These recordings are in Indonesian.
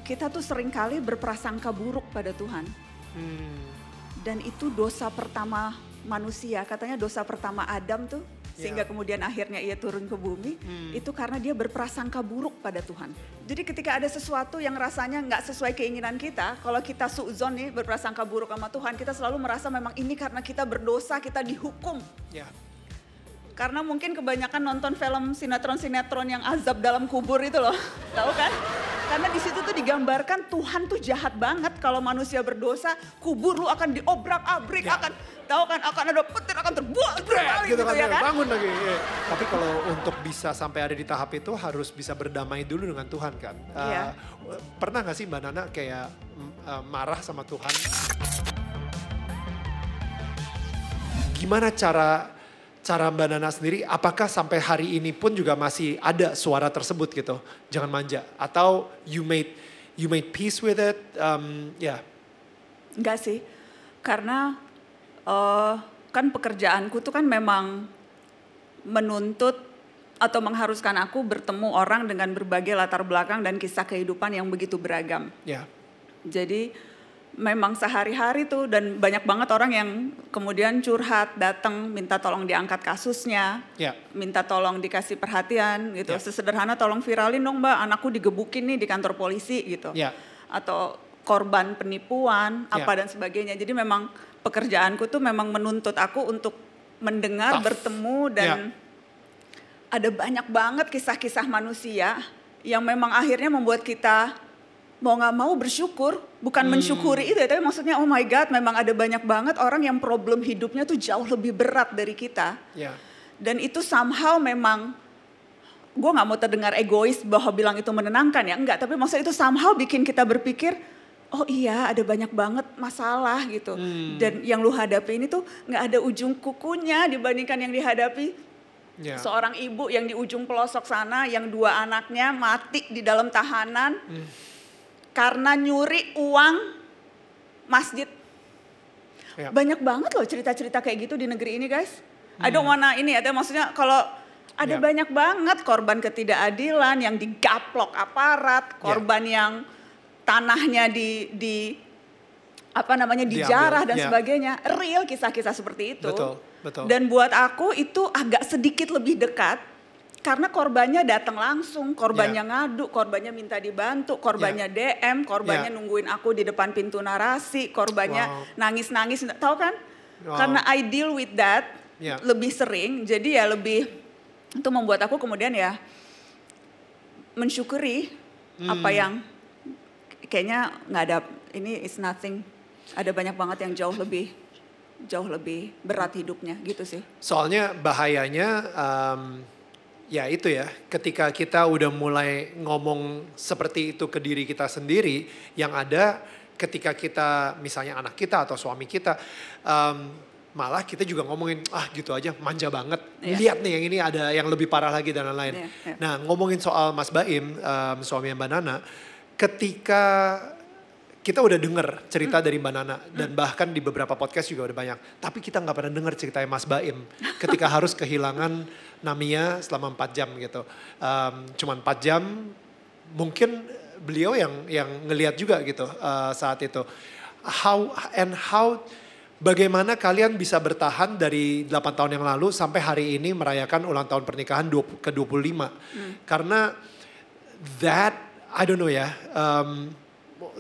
kita tuh seringkali berprasangka buruk pada Tuhan. Dan itu dosa pertama manusia, katanya dosa pertama Adam tuh, sehingga kemudian akhirnya ia turun ke bumi, itu karena dia berprasangka buruk pada Tuhan. Jadi ketika ada sesuatu yang rasanya nggak sesuai keinginan kita, kalau kita su'zon nih berprasangka buruk sama Tuhan, kita selalu merasa memang ini karena kita berdosa, kita dihukum. Karena mungkin kebanyakan nonton film sinetron-sinetron yang azab dalam kubur itu loh, tahu kan? Karena di situ tuh digambarkan Tuhan tuh jahat banget kalau manusia berdosa, kubur lu akan diobrak-abrik, akan tahu kan, akan ada petir, akan terbuat gitu ya kan? Bangun lagi. Tapi kalau untuk bisa sampai ada di tahap itu harus bisa berdamai dulu dengan Tuhan kan. Pernah gak sih Mbak Nana kayak marah sama Tuhan? Gimana cara Mbak Nana sendiri, apakah sampai hari ini pun juga masih ada suara tersebut gitu? Jangan manja. Atau you made peace with it? Enggak sih, karena kan pekerjaanku tuh kan memang menuntut atau mengharuskan aku bertemu orang dengan berbagai latar belakang dan kisah kehidupan yang begitu beragam. Jadi memang sehari-hari tuh, dan banyak banget orang yang kemudian curhat, datang minta tolong diangkat kasusnya, minta tolong dikasih perhatian gitu. Sesederhana tolong viralin dong Mbak, anakku digebukin nih di kantor polisi gitu. Atau korban penipuan, apa dan sebagainya. Jadi memang pekerjaanku tuh memang menuntut aku untuk mendengar, bertemu, dan ada banyak banget kisah-kisah manusia yang memang akhirnya membuat kita mau gak mau bersyukur, bukan mensyukuri itu ya, tapi maksudnya oh my God, memang ada banyak banget orang yang problem hidupnya tuh jauh lebih berat dari kita. Dan itu somehow memang, gue gak mau terdengar egois bahwa bilang itu menenangkan ya, enggak, tapi maksudnya itu somehow bikin kita berpikir, oh iya ada banyak banget masalah gitu. Dan yang lu hadapi ini tuh gak ada ujung kukunya dibandingkan yang dihadapi seorang ibu yang di ujung pelosok sana, yang 2 anaknya mati di dalam tahanan. Karena nyuri uang masjid. Banyak banget loh cerita-cerita kayak gitu di negeri ini guys. I don't wanna ini ya, maksudnya kalau ada banyak banget korban ketidakadilan yang digaplok aparat, korban yang tanahnya dijarah dan sebagainya. Real kisah-kisah seperti itu. Betul. Dan buat aku itu agak sedikit lebih dekat. Karena korbannya datang langsung, korbannya ngadu, korbannya minta dibantu, korbannya DM, korbannya nungguin aku di depan pintu narasi, korbannya nangis-nangis, tahu kan? Karena I deal with that lebih sering, jadi ya lebih itu membuat aku kemudian ya mensyukuri apa yang kayaknya nggak ada, ini is nothing, ada banyak banget yang jauh lebih berat hidupnya gitu sih. Soalnya bahayanya ya itu ya, ketika kita udah mulai ngomong seperti itu ke diri kita sendiri, yang ada ketika kita misalnya anak kita atau suami kita, malah kita juga ngomongin, gitu aja manja banget, lihat nih yang ini ada yang lebih parah lagi dan lain-lain. Nah ngomongin soal Mas Baim, suami Mbak Nana, ketika kita udah denger cerita dari Mbak Nana, dan bahkan di beberapa podcast juga udah banyak, tapi kita gak pernah denger ceritanya Mas Baim ketika harus kehilangan Namia selama 4 jam gitu. Cuman 4 jam, mungkin beliau yang ngelihat juga gitu saat itu. Bagaimana kalian bisa bertahan dari 8 tahun yang lalu sampai hari ini merayakan ulang tahun pernikahan ke-25. Karena I don't know ya,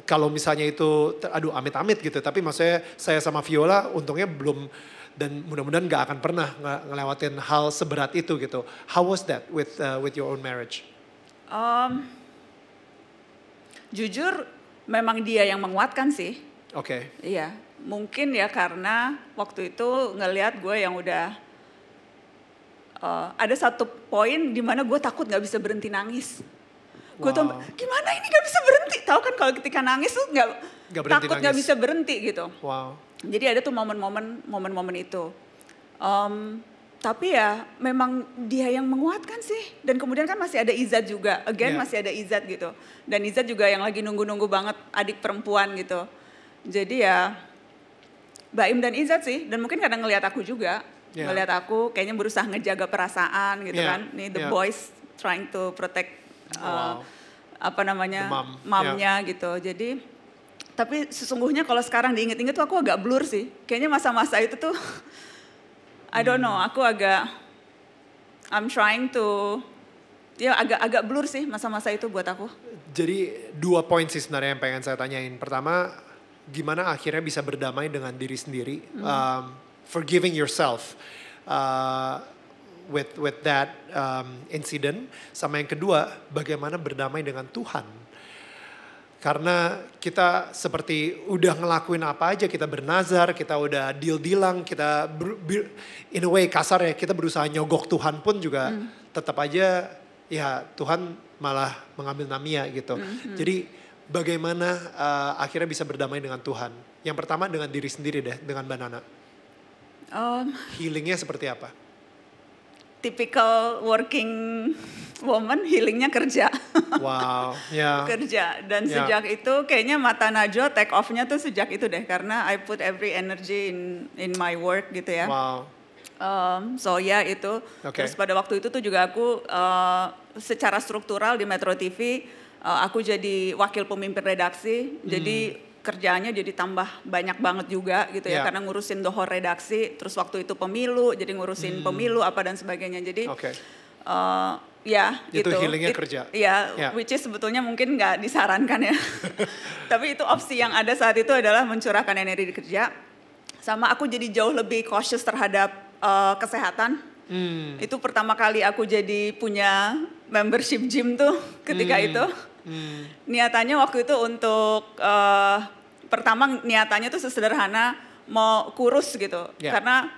kalau misalnya itu, amit-amit gitu. Tapi maksudnya saya sama Viola untungnya belum, dan mudah-mudahan gak akan pernah ngelewatin hal seberat itu gitu. How was that with your own marriage? Jujur memang dia yang menguatkan sih. Iya, mungkin ya karena waktu itu ngelihat gue yang udah, ada satu poin di mana gue takut gak bisa berhenti nangis. Gue tuh gimana ini gak bisa berhenti, tahu kan kalau ketika nangis tuh takut gak bisa berhenti gitu. Jadi ada tuh momen-momen itu. Tapi ya memang dia yang menguatkan sih. Dan kemudian kan masih ada Izat juga, masih ada Izat gitu. Dan Izat juga yang lagi nunggu-nunggu banget adik perempuan gitu. Jadi ya Baim dan Izat sih, dan mungkin kadang ngelihat aku juga. Ngelihat aku kayaknya berusaha ngejaga perasaan gitu kan. Nih the boys trying to protect apa namanya Mom, mamnya gitu. Jadi tapi sesungguhnya kalau sekarang diinget-inget tuh aku agak blur sih. Kayaknya masa-masa itu tuh I don't know, aku I'm trying to agak blur sih masa-masa itu buat aku. Jadi 2 poin sih sebenarnya yang pengen saya tanyain. Pertama, gimana akhirnya bisa berdamai dengan diri sendiri, forgiving yourself with that incident. Sama yang kedua, bagaimana berdamai dengan Tuhan. Karena kita seperti udah ngelakuin apa aja, kita bernazar, kita udah deal-dealang, kita in a way kasar ya, kita berusaha nyogok Tuhan pun juga tetap aja ya Tuhan malah mengambil Namia gitu. Jadi bagaimana akhirnya bisa berdamai dengan Tuhan? Yang pertama dengan diri sendiri deh, dengan Mbak Nana. Healingnya seperti apa? Typical working woman, healingnya kerja. Wow, ya. Kerja. Dan sejak itu kayaknya mata Najwa take off-nya tuh sejak itu deh. Karena I put every energy in my work gitu ya. Wow. So ya itu. Okay. Terus pada waktu itu tuh juga aku secara struktural di Metro TV, aku jadi wakil pemimpin redaksi. Jadi kerjaannya jadi tambah banyak banget juga gitu ya. Karena ngurusin dohor redaksi. Terus waktu itu pemilu, jadi ngurusin pemilu apa dan sebagainya. Jadi ya itu gitu. Healingnya kerja. Ya, which is sebetulnya mungkin nggak disarankan ya. Tapi itu opsi yang ada saat itu adalah mencurahkan energi di kerja. Sama aku jadi jauh lebih cautious terhadap kesehatan. Itu pertama kali aku jadi punya membership gym tuh ketika itu. Niatannya waktu itu untuk pertama niatannya tuh sesederhana mau kurus gitu. Karena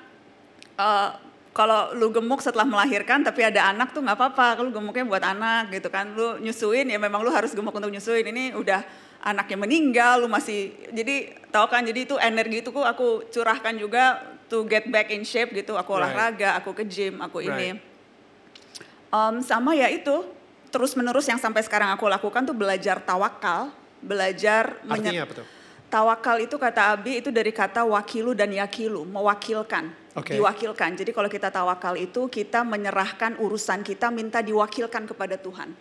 kalau lu gemuk setelah melahirkan tapi ada anak tuh nggak apa-apa, lu gemuknya buat anak gitu kan. Lu nyusuin ya memang lu harus gemuk untuk nyusuin. Ini udah anaknya meninggal, lu masih, jadi tahu kan, jadi itu energi itu aku curahkan juga to get back in shape gitu. Aku olahraga, aku ke gym, aku ini. Sama ya itu terus menerus yang sampai sekarang aku lakukan tuh belajar tawakal, belajar. Artinya apa tuh? Tawakal itu kata Abi itu dari kata wakilu dan yakilu, mewakilkan, diwakilkan. Jadi kalau kita tawakal itu kita menyerahkan urusan kita, minta diwakilkan kepada Tuhan.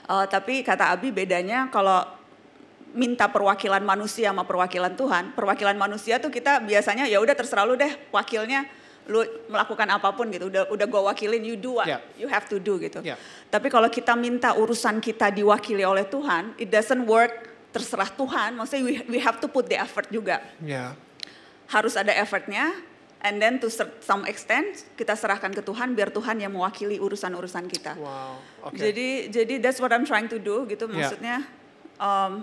Tapi kata Abi bedanya kalau minta perwakilan manusia sama perwakilan Tuhan. Perwakilan manusia tuh kita biasanya ya udah terserah lu deh wakilnya, lu melakukan apapun gitu. Udah gua wakilin, you do what you have to do gitu. Tapi kalau kita minta urusan kita diwakili oleh Tuhan, it doesn't work. Terserah Tuhan, maksudnya we have to put the effort juga. Harus ada effortnya, and then to some extent kita serahkan ke Tuhan biar Tuhan yang mewakili urusan-urusan kita. Jadi that's what I'm trying to do gitu maksudnya.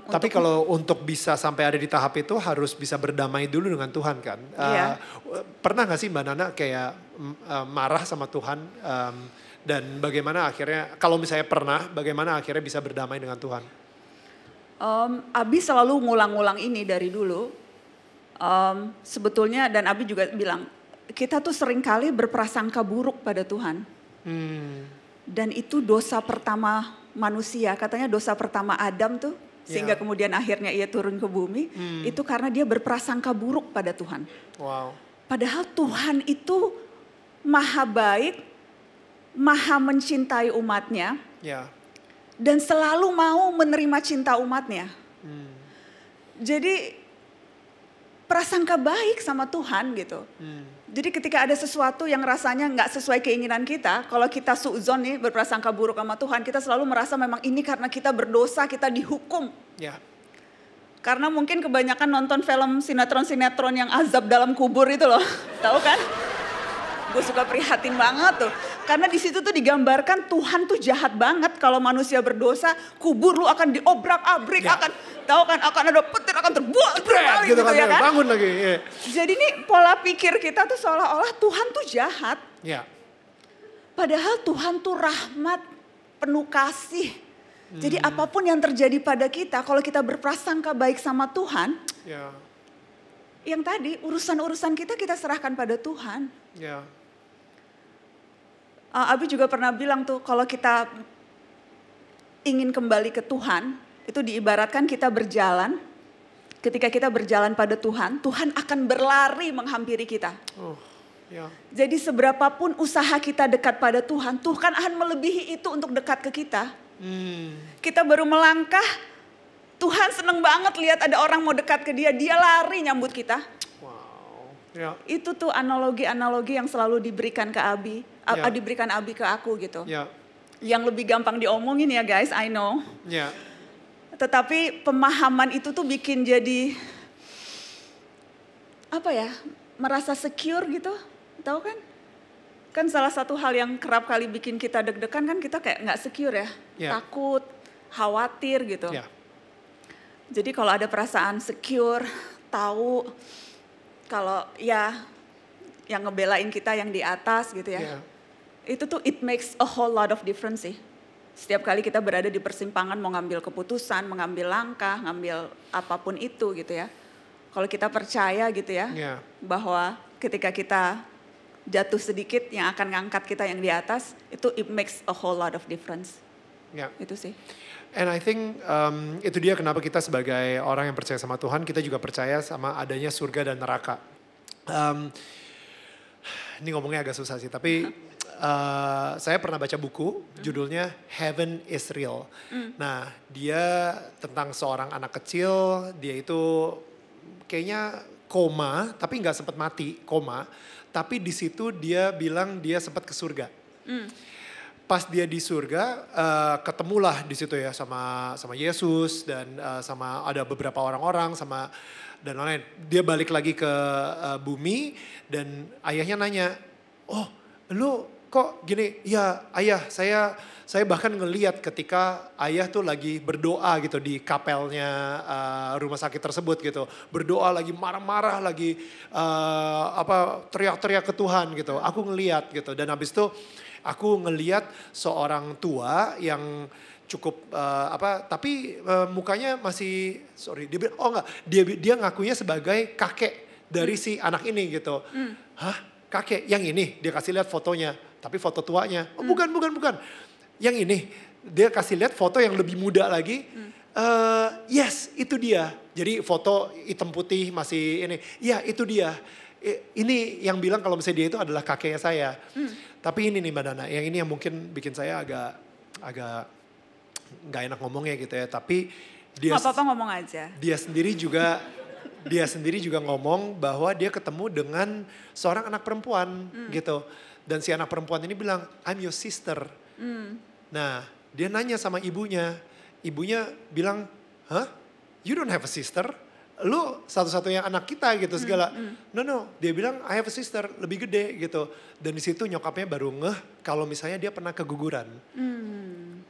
Tapi kalau untuk bisa sampai ada di tahap itu harus bisa berdamai dulu dengan Tuhan kan. Pernah gak sih Mbak Nana kayak marah sama Tuhan dan bagaimana akhirnya, kalau misalnya pernah, bagaimana akhirnya bisa berdamai dengan Tuhan? Abi selalu ngulang-ngulang ini dari dulu. Sebetulnya dan Abi juga bilang, kita tuh seringkali berprasangka buruk pada Tuhan. Dan itu dosa pertama manusia, katanya dosa pertama Adam tuh, sehingga kemudian akhirnya ia turun ke bumi, itu karena dia berprasangka buruk pada Tuhan. Padahal Tuhan itu maha baik, maha mencintai umatnya, dan selalu mau menerima cinta umatnya. Jadi prasangka baik sama Tuhan gitu. Jadi ketika ada sesuatu yang rasanya nggak sesuai keinginan kita, kalau kita suudzon nih berprasangka buruk sama Tuhan, kita selalu merasa memang ini karena kita berdosa, kita dihukum. Karena mungkin kebanyakan nonton film sinetron-sinetron yang azab dalam kubur itu loh, tahu kan? Gue suka prihatin banget tuh. Karena di situ tuh digambarkan Tuhan tuh jahat banget kalau manusia berdosa, kubur lu akan diobrak-abrik, akan tahu kan, akan ada petir, akan terbuat terbalik gitu ya kan. Bangun lagi. Jadi nih pola pikir kita tuh seolah-olah Tuhan tuh jahat. Padahal Tuhan tuh rahmat, penuh kasih. Jadi apapun yang terjadi pada kita, kalau kita berprasangka baik sama Tuhan, yang tadi urusan-urusan kita serahkan pada Tuhan. Abi juga pernah bilang tuh kalau kita ingin kembali ke Tuhan, itu diibaratkan kita berjalan. Ketika kita berjalan pada Tuhan, Tuhan akan berlari menghampiri kita. Jadi seberapapun usaha kita dekat pada Tuhan, Tuhan akan melebihi itu untuk dekat ke kita. Kita baru melangkah, Tuhan seneng banget lihat ada orang mau dekat ke dia, dia lari nyambut kita. Wow. Ya. Itu tuh analogi-analogi yang selalu diberikan ke Abi, Ya. diberikan Abi ke aku gitu. Ya. Yang lebih gampang diomongin ya guys, I know. Ya. Tetapi pemahaman itu tuh bikin jadi apa ya, merasa secure gitu, tahu kan? Kan salah satu hal yang kerap kali bikin kita deg-degan kan kita kayak nggak secure ya, takut, khawatir gitu. Ya. Jadi kalau ada perasaan secure, tahu kalau ya yang ngebelain kita yang di atas gitu ya, itu tuh it makes a whole lot of difference sih. Setiap kali kita berada di persimpangan mau ngambil keputusan, mengambil langkah, ngambil apapun itu gitu ya. Kalau kita percaya gitu ya, bahwa ketika kita jatuh sedikit yang akan ngangkat kita yang di atas, itu it makes a whole lot of difference. Itu sih. And I think itu dia kenapa kita sebagai orang yang percaya sama Tuhan, kita juga percaya sama adanya surga dan neraka. Ini ngomongnya agak susah sih, tapi saya pernah baca buku judulnya Heaven is Real. Nah, dia tentang seorang anak kecil, dia itu kayaknya koma, tapi nggak sempat mati, koma. Tapi di situ dia bilang dia sempat ke surga. Pas dia di surga, ketemulah di situ ya sama Yesus dan sama ada beberapa orang-orang sama dan lain-lain. Dia balik lagi ke bumi dan ayahnya nanya, oh lu kok gini? Ya ayah, saya bahkan ngeliat ketika ayah tuh lagi berdoa gitu di kapelnya rumah sakit tersebut gitu. Berdoa lagi marah-marah lagi teriak-teriak ke Tuhan gitu. Aku ngeliat gitu dan habis itu aku ngeliat seorang tua yang cukup tapi mukanya masih dia bilang, oh enggak, dia ngakunya sebagai kakek dari si anak ini gitu. Hah? Kakek yang ini? Dia kasih lihat fotonya, tapi foto tuanya. Oh bukan. Yang ini, dia kasih lihat foto yang lebih muda lagi. Yes, itu dia. Jadi foto hitam putih masih ini. Ya, itu dia. Ini yang bilang kalau misalnya dia itu adalah kakeknya saya. Tapi ini nih Mbak Nana, yang ini yang mungkin bikin saya agak nggak enak ngomongnya gitu ya. Tapi dia nggak apa-apa ngomong aja. Dia sendiri juga ngomong bahwa dia ketemu dengan seorang anak perempuan gitu. Dan si anak perempuan ini bilang, I'm your sister. Nah, dia nanya sama ibunya. Ibunya bilang, huh? You don't have a sister? Lu satu-satunya anak kita gitu segala. No, dia bilang I have a sister, lebih gede gitu. Dan di situ nyokapnya baru ngeh kalau misalnya dia pernah keguguran.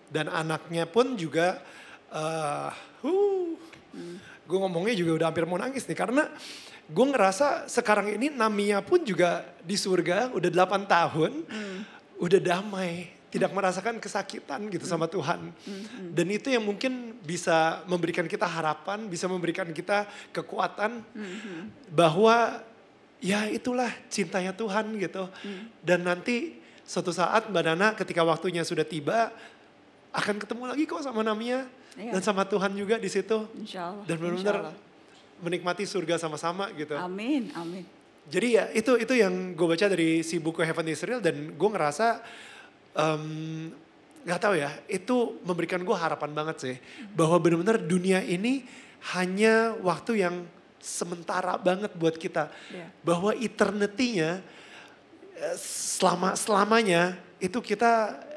Dan anaknya pun juga, gue ngomongnya juga udah hampir mau nangis nih. Karena gue ngerasa sekarang ini Namia pun juga di surga udah 8 tahun. Udah damai. Tidak merasakan kesakitan gitu sama Tuhan. Dan itu yang mungkin bisa memberikan kita harapan, bisa memberikan kita kekuatan bahwa ya itulah cintanya Tuhan gitu. Dan nanti suatu saat Mbak Nana ketika waktunya sudah tiba akan ketemu lagi kok sama Namia dan sama Tuhan juga di situ. Insyaallah. Dan benar-benar menikmati surga sama-sama gitu. Amin. Jadi ya itu yang gue baca dari si buku Heaven is Real dan gue ngerasa gak tahu ya, itu memberikan gue harapan banget sih. Bahwa benar-benar dunia ini hanya waktu yang sementara banget buat kita. Bahwa eternity-nya selamanya itu kita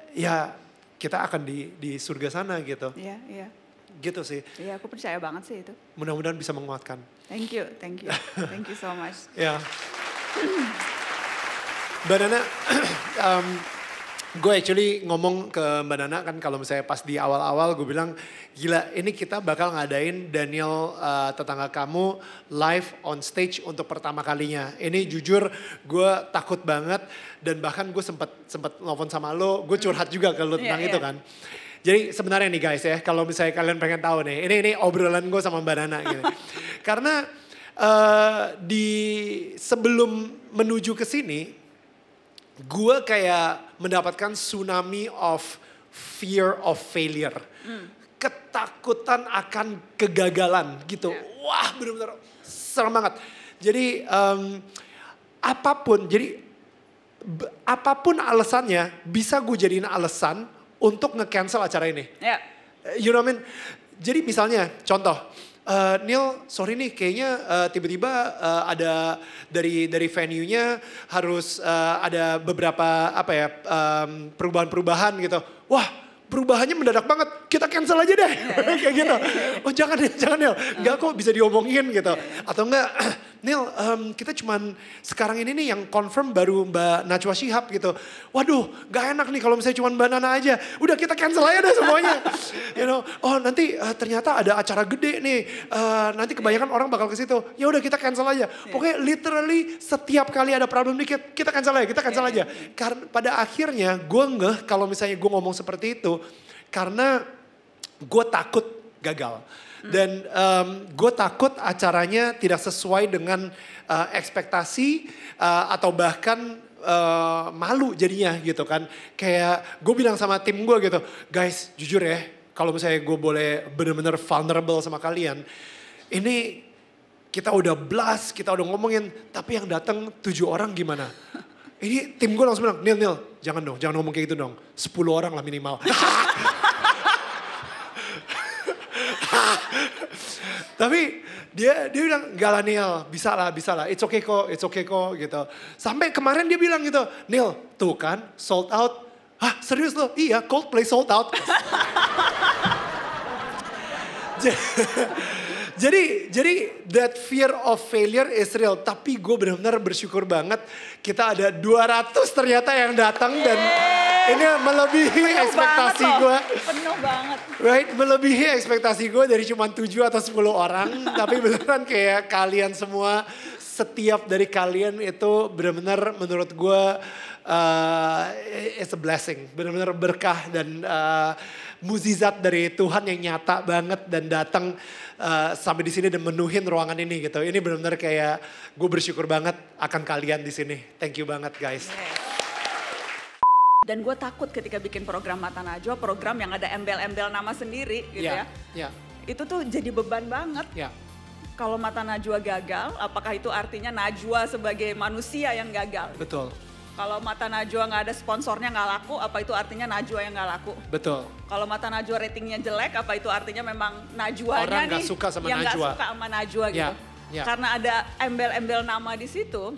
akan di surga sana gitu. Iya. Gitu sih. Iya, aku percaya banget sih itu. Mudah-mudahan bisa menguatkan. Thank you. Thank you so much. Ya. Mbak Nana, gue actually ngomong ke Mbak Nana kan kalau misalnya pas di awal-awal gue bilang gila ini kita bakal ngadain Daniel tetangga kamu live on stage untuk pertama kalinya. Ini jujur gue takut banget dan bahkan gue sempat nelfon sama lo, gue curhat juga ke lo tentang itu kan. Jadi sebenarnya nih guys ya kalau misalnya kalian pengen tahu nih ini obrolan gue sama Mbak Nana gitu. Karena di sebelum menuju ke sini gue kayak mendapatkan tsunami of fear of failure. Ketakutan akan kegagalan gitu. Wah benar-benar serem banget. Jadi apapun alasannya bisa gue jadiin alasan untuk nge-cancel acara ini. Ya. You know what I mean? Jadi misalnya contoh, Neil, sorry nih kayaknya tiba-tiba ada dari venue-nya harus ada beberapa perubahan-perubahan gitu. Wah, perubahannya mendadak banget, kita cancel aja deh. Kayak gitu. Oh jangan Neil, enggak kok bisa diomongin gitu. Atau enggak, Neil kita cuman sekarang ini nih yang confirm baru Mbak Najwa Shihab gitu. Waduh gak enak nih kalau misalnya cuman Mbak Nana aja. Udah kita cancel aja deh semuanya. You know, oh nanti ternyata ada acara gede nih. Nanti kebanyakan orang bakal ke situ. Ya udah kita cancel aja. Pokoknya literally setiap kali ada problem dikit, kita cancel aja. Karena pada akhirnya gue ngeh kalau misalnya gue ngomong seperti itu. Karena gue takut gagal. Dan gue takut acaranya tidak sesuai dengan ekspektasi atau bahkan malu jadinya gitu kan. Kayak gue bilang sama tim gue gitu, guys jujur ya kalau misalnya gue boleh bener-bener vulnerable sama kalian. Ini kita udah blast, kita udah ngomongin, tapi yang datang 7 orang gimana? Ini tim gue langsung bilang, Neil jangan ngomong kayak gitu dong. 10 orang lah minimal. Tapi dia bilang gak lah Neil, bisa lah, it's okay kok gitu. Sampai kemarin dia bilang gitu, Neil tuh kan sold out. Hah serius lo? Iya Coldplay sold out. Jadi that fear of failure is real. Tapi gue benar-benar bersyukur banget kita ada 200 ternyata yang datang dan ini melebihi ekspektasi gue. Penuh banget. Right, melebihi ekspektasi gue dari cuma 7 atau 10 orang. Tapi beneran kayak kalian semua, setiap dari kalian itu benar-benar menurut gue it's a blessing. Benar-benar berkah dan mukjizat dari Tuhan yang nyata banget dan datang sampai di sini dan menuhin ruangan ini gitu. Ini benar-benar kayak gue bersyukur banget akan kalian di sini. Thank you banget guys. Dan gue takut ketika bikin program Mata Najwa, program yang ada embel-embel nama sendiri gitu ya. Itu tuh jadi beban banget. Kalau Mata Najwa gagal, apakah itu artinya Najwa sebagai manusia yang gagal? Betul. Kalau Mata Najwa nggak ada sponsornya nggak laku, apa itu artinya Najwa yang nggak laku? Betul. Kalau Mata Najwa ratingnya jelek, apa itu artinya memang Najwanya orang nih gak suka sama yang nggak Najwa. suka sama Najwa gitu? Karena ada embel-embel nama di situ,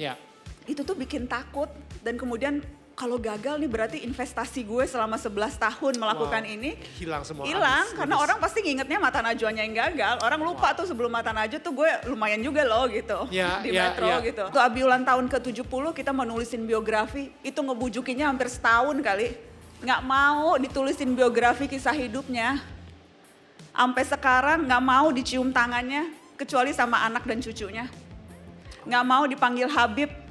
itu tuh bikin takut. Dan kemudian kalau gagal nih berarti investasi gue selama 11 tahun melakukan ini hilang semua. Karena orang pasti ngingetnya Mata Najwanya yang gagal. Orang lupa tuh sebelum Mata Najwa tuh gue lumayan juga loh gitu di Metro gitu. Tuh Abi ulang tahun ke-70 kita mau nulisin biografi, itu ngebujukinnya hampir setahun kali. Nggak mau ditulisin biografi kisah hidupnya. Sampai sekarang nggak mau dicium tangannya kecuali sama anak dan cucunya. Nggak mau dipanggil Habib.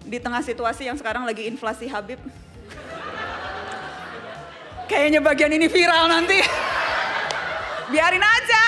Di tengah situasi yang sekarang lagi inflasi Habib. Kayaknya bagian ini viral nanti. Biarin aja.